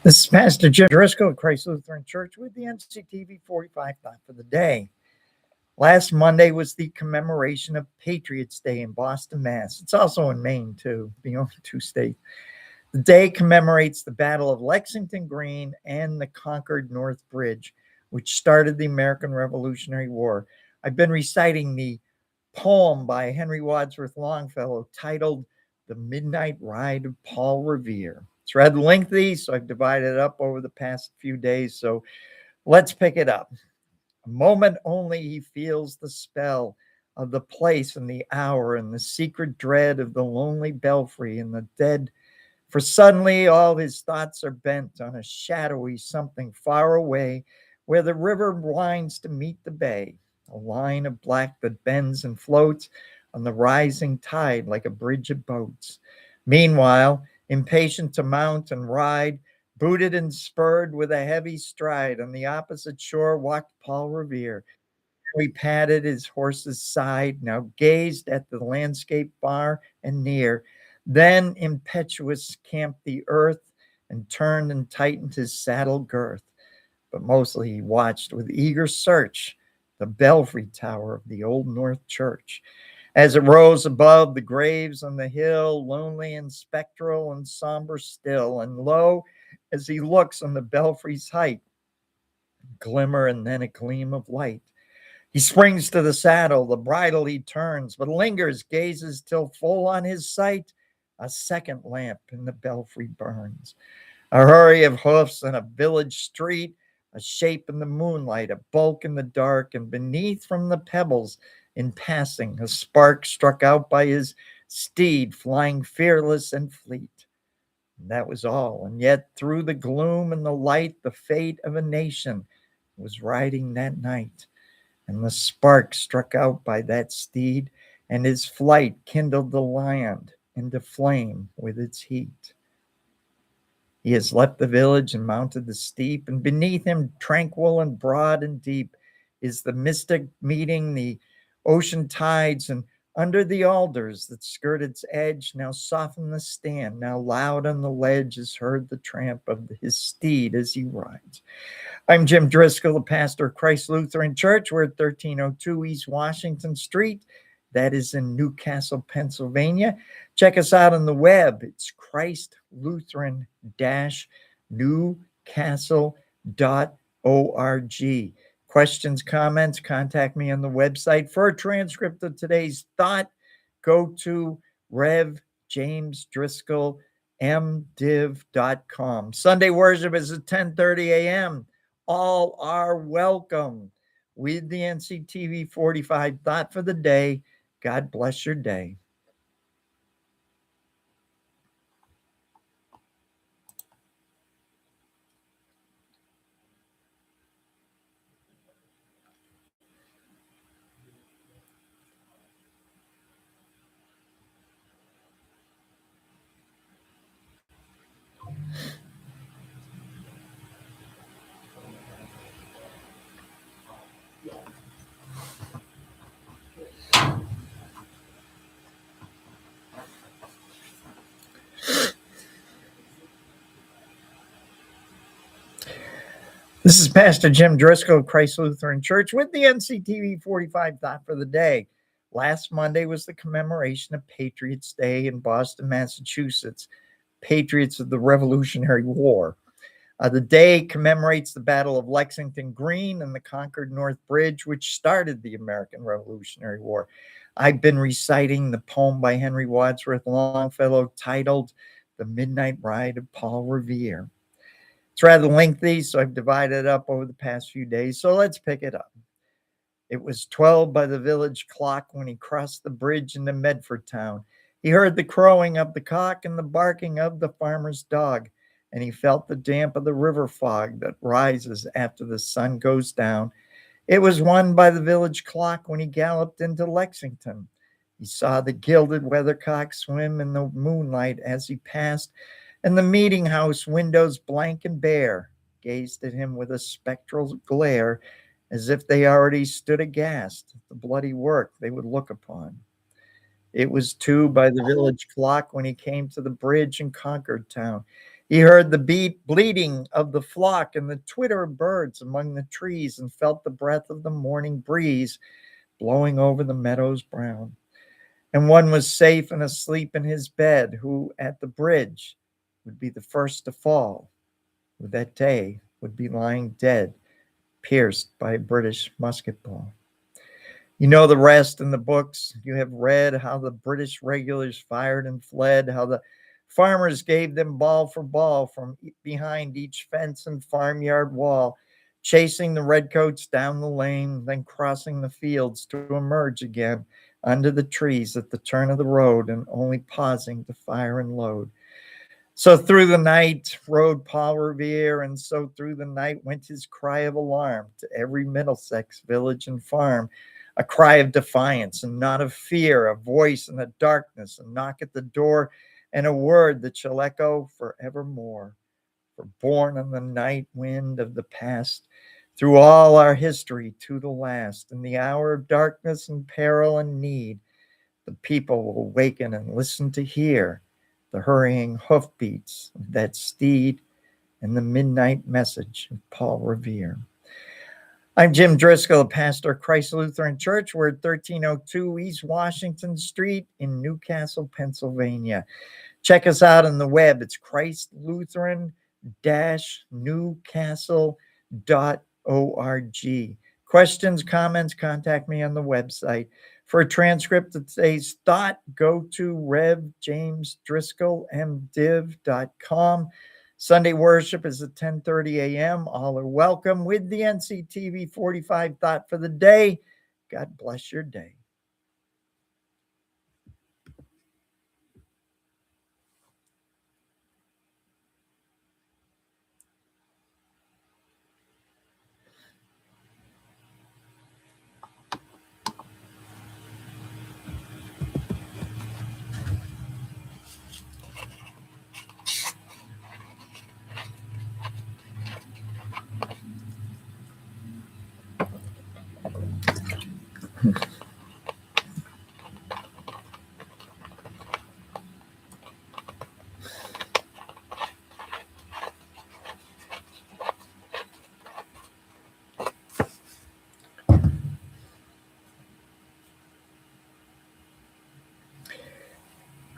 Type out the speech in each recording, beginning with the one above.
This is Pastor Jim Driscoll of Christ Lutheran Church with the NCTV 45 thought for the day. Last Monday was the commemoration of Patriots Day in Boston, Mass. It's also in Maine, too, the only two states. The day commemorates the Battle of Lexington Green and the Concord North Bridge, which started the American Revolutionary War. I've been reciting the poem by Henry Wadsworth Longfellow titled The Midnight Ride of Paul Revere. It's rather lengthy, so I've divided it up over the past few days. So let's pick it up. A moment only he feels the spell of the place and the hour and the secret dread of the lonely belfry and the dead. For suddenly all his thoughts are bent on a shadowy something far away where the river winds to meet the bay, a line of black that bends and floats on the rising tide like a bridge of boats. Meanwhile, impatient to mount and ride, booted and spurred with a heavy stride, on the opposite shore walked Paul Revere. Now he patted his horse's side, now gazed at the landscape far and near, then impetuous camped the earth and turned and tightened his saddle girth. But mostly he watched with eager search the belfry tower of the old North Church, as it rose above the graves on the hill, lonely and spectral and somber still. And lo, as he looks on the belfry's height, glimmer and then a gleam of light. He springs to the saddle, the bridle he turns, but lingers, gazes till full on his sight a second lamp in the belfry burns. A hurry of hoofs in a village street, a shape in the moonlight, a bulk in the dark, and beneath from the pebbles in passing, a spark struck out by his steed, flying fearless and fleet. And that was all. And yet through the gloom and the light, the fate of a nation was riding that night. And the spark struck out by that steed, and his flight kindled the land into flame with its heat. He has left the village and mounted the steep, and beneath him, tranquil and broad and deep, is the mystic meeting the ocean tides, and under the alders that skirt its edge now soften the stand, now loud on the ledge is heard the tramp of his steed as he rides. I'm Jim Driscoll, the pastor of Christ Lutheran Church. We're at 1302 East Washington Street. That is in Newcastle, Pennsylvania. Check us out on the web. It's christlutheran-newcastle.org. Questions, comments, contact me on the website. For a transcript of today's thought, go to revjamesdriscollmdiv.com. Sunday worship is at 10:30 a.m. All are welcome. With the NCTV 45 thought for the day, God bless your day. This is Pastor Jim Driscoll of Christ Lutheran Church with the NCTV 45 thought for the day. Last Monday was the commemoration of Patriots Day in Boston, Massachusetts. Patriots of the Revolutionary War. The day commemorates the Battle of Lexington Green and the Concord North Bridge, which started the American Revolutionary War. I've been reciting the poem by Henry Wadsworth Longfellow titled The Midnight Ride of Paul Revere. It's rather lengthy, so I've divided it up over the past few days. So let's pick it up. It was 12 by the village clock when he crossed the bridge into Medford town. He heard the crowing of the cock and the barking of the farmer's dog, and he felt the damp of the river fog that rises after the sun goes down. It was 1 by the village clock when he galloped into Lexington. He saw the gilded weathercock swim in the moonlight as he passed, and the meeting house windows blank and bare gazed at him with a spectral glare, as if they already stood aghast at the bloody work they would look upon. It was 2 by the village clock when he came to the bridge in Concord town. He heard the bleating of the flock and the twitter of birds among the trees, and felt the breath of the morning breeze blowing over the meadows brown. And one was safe and asleep in his bed, who at the bridge would be the first to fall, who that day would be lying dead, pierced by a British musket ball. You know the rest in the books. You have read how the British regulars fired and fled, how the farmers gave them ball for ball from behind each fence and farmyard wall, chasing the redcoats down the lane, then crossing the fields to emerge again under the trees at the turn of the road, and only pausing to fire and load. So through the night rode Paul Revere, and so through the night went his cry of alarm to every Middlesex village and farm, a cry of defiance and not of fear, a voice in the darkness, a knock at the door, and a word that shall echo forevermore. For born on the night wind of the past, through all our history to the last, in the hour of darkness and peril and need, the people will waken and listen to hear the hurrying hoofbeats of that steed and the midnight message of Paul Revere. I'm Jim Driscoll, pastor of Christ Lutheran Church. We're at 1302 East Washington Street in Newcastle, Pennsylvania. Check us out on the web. It's christlutheran-newcastle.org. Questions, comments, contact me on the website. For a transcript of today's thought, go to revjamesdriscollmdiv.com. Sunday worship is at 10:30 a.m. All are welcome with the NCTV 45 thought for the day. God bless your day.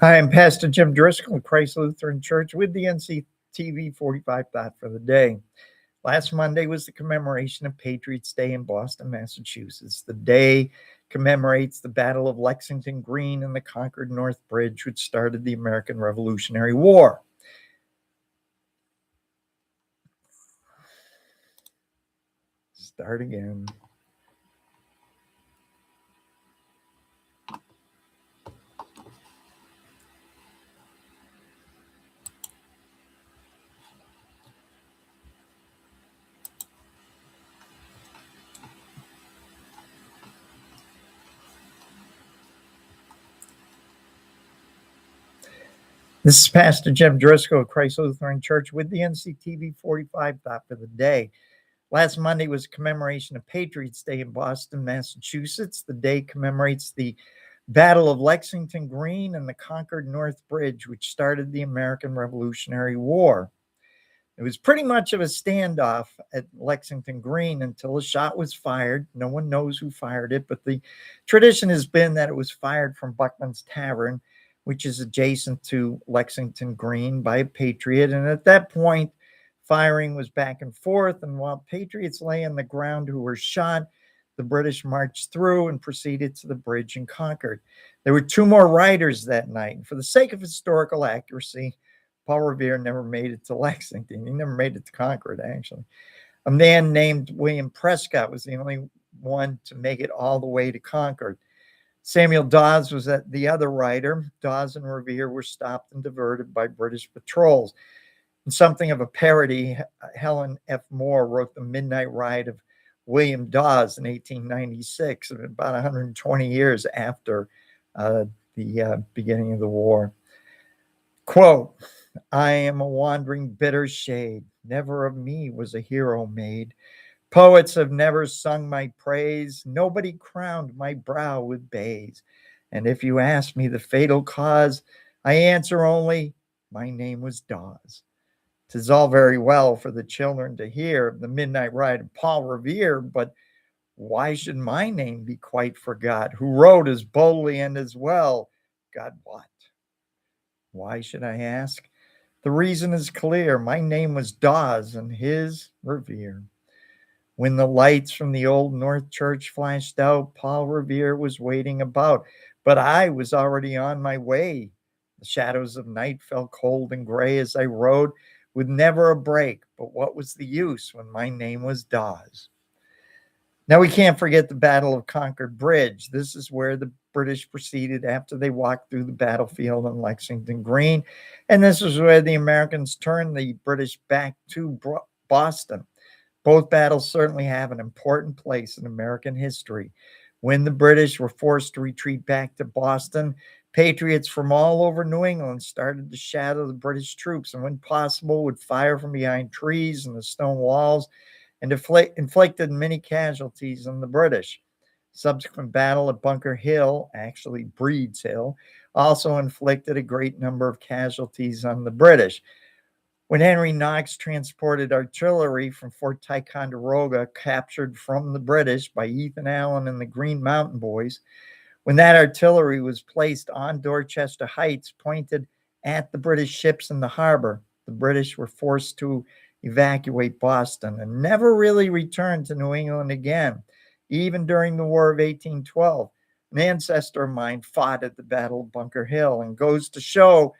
Hi, I'm Pastor Jim Driscoll of Christ Lutheran Church with the NCTV 45 thought for the day. Last Monday was the commemoration of Patriots' Day in Boston, Massachusetts. The day commemorates the Battle of Lexington Green and the Concord North Bridge, which started the American Revolutionary War. Start again. This is Pastor Jim Driscoll of Christ Lutheran Church with the NCTV 45 thought for the day. Last Monday was a commemoration of Patriots' Day in Boston, Massachusetts. The day commemorates the Battle of Lexington Green and the Concord North Bridge, which started the American Revolutionary War. It was pretty much of a standoff at Lexington Green until a shot was fired. No one knows who fired it, but the tradition has been that it was fired from Buckman's Tavern, which is adjacent to Lexington Green, by a patriot. And at that point, firing was back and forth. And while patriots lay on the ground who were shot, the British marched through and proceeded to the bridge in Concord. There were two more riders that night. And for the sake of historical accuracy, Paul Revere never made it to Lexington. He never made it to Concord, actually. A man named William Prescott was the only one to make it all the way to Concord. Samuel Dawes was the other rider. Dawes and Revere were stopped and diverted by British patrols. In something of a parody, Helen F. Moore wrote The Midnight Ride of William Dawes in 1896, about 120 years after the beginning of the war. Quote, "I am a wandering bitter shade, never of me was a hero made. Poets have never sung my praise, nobody crowned my brow with bays. And if you ask me the fatal cause, I answer only, my name was Dawes." 'Tis all very well for the children to hear of the midnight ride of Paul Revere, but why should my name be quite forgot, who wrote as boldly and as well? God, what? Why should I ask? The reason is clear. My name was Dawes and his Revere. When the lights from the old North Church flashed out, Paul Revere was waiting about, but I was already on my way. The shadows of night fell cold and gray as I rode with never a break. But what was the use when my name was Dawes? Now, we can't forget the Battle of Concord Bridge. This is where the British proceeded after they walked through the battlefield on Lexington Green. And this is where the Americans turned the British back to Boston. Both battles certainly have an important place in American history. When the British were forced to retreat back to Boston, patriots from all over New England started to shadow the British troops and, when possible, would fire from behind trees and the stone walls and inflicted many casualties on the British. Subsequent battle at Bunker Hill, actually Breed's Hill, also inflicted a great number of casualties on the British. When Henry Knox transported artillery from Fort Ticonderoga, captured from the British by Ethan Allen and the Green Mountain Boys, when that artillery was placed on Dorchester Heights, pointed at the British ships in the harbor, the British were forced to evacuate Boston and never really returned to New England again, even during the War of 1812. An ancestor of mine fought at the Battle of Bunker Hill, and goes to show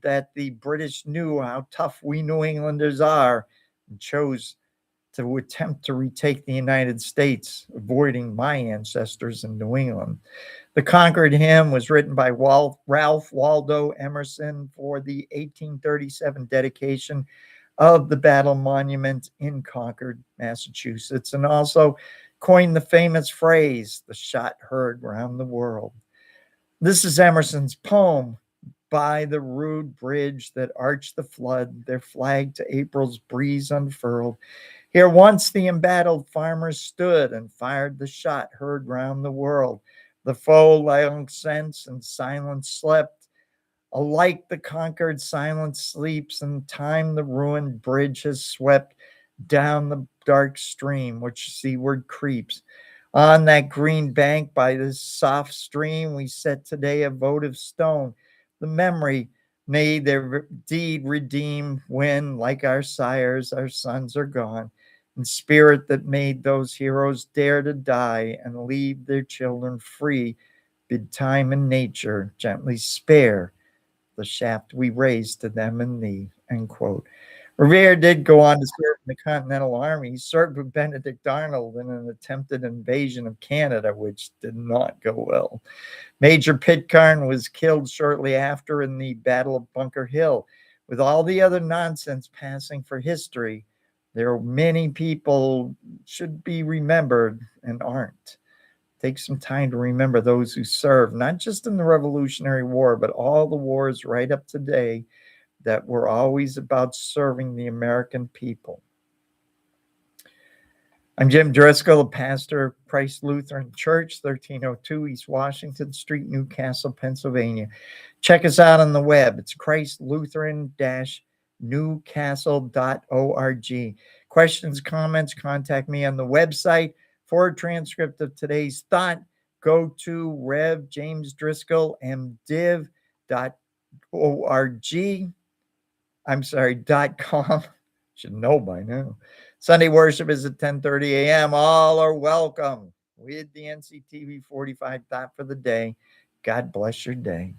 that the British knew how tough we New Englanders are and chose to attempt to retake the United States, avoiding my ancestors in New England. The Concord Hymn was written by Ralph Waldo Emerson for the 1837 dedication of the Battle Monument in Concord, Massachusetts, and also coined the famous phrase, "the shot heard round the world." This is Emerson's poem, "By the rude bridge that arched the flood, their flag to April's breeze unfurled. Here once the embattled farmers stood and fired the shot heard round the world. The foe long since in silence slept. Alike the conquered silence sleeps, and time the ruined bridge has swept down the dark stream which seaward creeps. On that green bank by this soft stream we set today a votive stone. The memory may their deed redeem when, like our sires, our sons are gone. And spirit that made those heroes dare to die and leave their children free, bid time and nature gently spare the shaft we raised to them and thee." End quote. Revere did go on to serve in the Continental Army. He served with Benedict Arnold in an attempted invasion of Canada, which did not go well. Major Pitcairn was killed shortly after in the Battle of Bunker Hill. With all the other nonsense passing for history, there are many people should be remembered and aren't. Take some time to remember those who served, not just in the Revolutionary War, but all the wars right up to today that were always about serving the American people. I'm Jim Driscoll, the pastor of Christ Lutheran Church, 1302 East Washington Street, Newcastle, Pennsylvania. Check us out on the web. It's christlutheran-newcastle.org. Questions, comments, contact me on the website. For a transcript of today's thought, go to revjamesdriscollddiv.org. .com. Should know by now. Sunday worship is at 10:30 a.m. All are welcome with the NCTV 45 thought for the day. God bless your day.